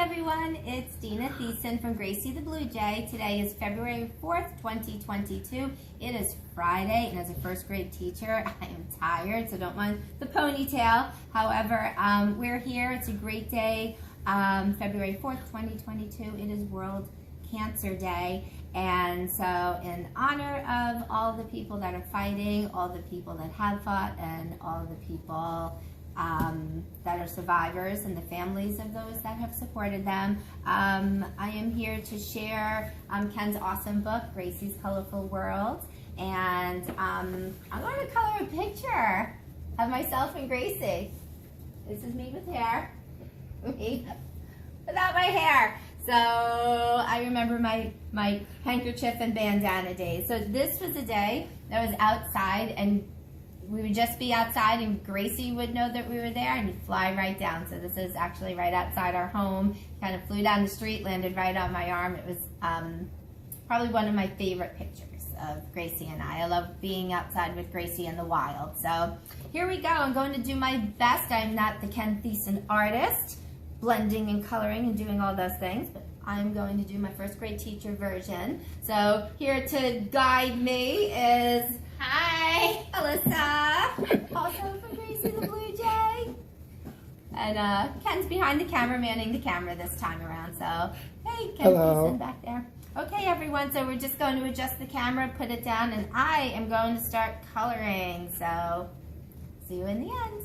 everyone, it's Dina from Gracie the Blue Jay. Today is February 4th, 2022. It is Friday, and as a first grade teacher, I am tired, so don't mind the ponytail. However, we're here. It's a great day. February 4th, 2022, it is World Cancer Day. And so in honor of all the people that are fighting, all the people that have fought, and all the people that are survivors and the families of those that have supported them, I am here to share Ken's awesome book, Gracie's Colorful World. And I'm going to color a picture of myself and Gracie. This is me with hair, me without my hair. So I remember my handkerchief and bandana days. So this was a day that was outside, and we would just be outside and Gracie would know that we were there and he'd fly right down. So this is actually right outside our home. Kind of flew down the street, landed right on my arm. It was probably one of my favorite pictures of Gracie and I. I love being outside with Gracie in the wild. So here we go. I'm going to do my best. I'm not the Ken Thiessen artist, blending and coloring and doing all those things, but I'm going to do my first grade teacher version. So here to guide me is, hi, Alyssa, also from Gracie the Blue Jay. And Ken's behind the camera, manning the camera this time around. So, hey, Ken Thiessen back there. Okay, everyone, so we're just going to adjust the camera, put it down, and I am going to start coloring. So, see you in the end.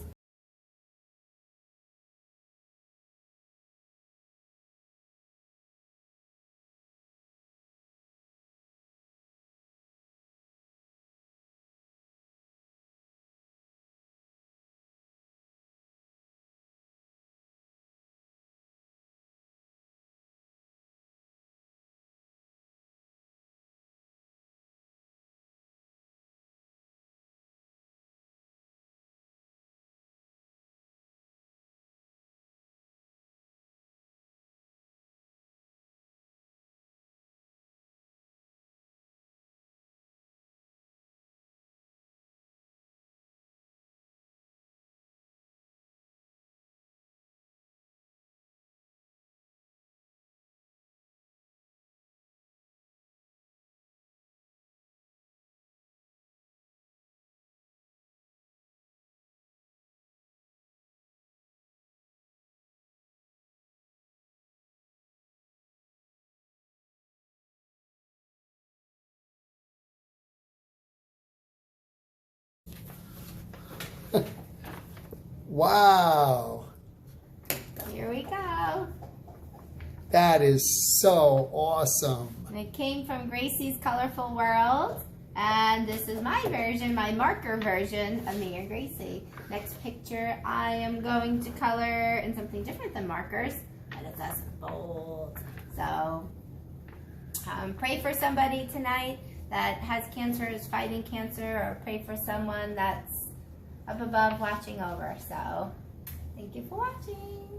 Wow. Here we go. That is so awesome. And it came from Gracie's Colorful World. And this is my version, my marker version of me and Gracie. Next picture, I am going to color in something different than markers. And it's as bold. So pray for somebody tonight that has cancer, is fighting cancer, or pray for someone that's up above watching over. So thank you for watching.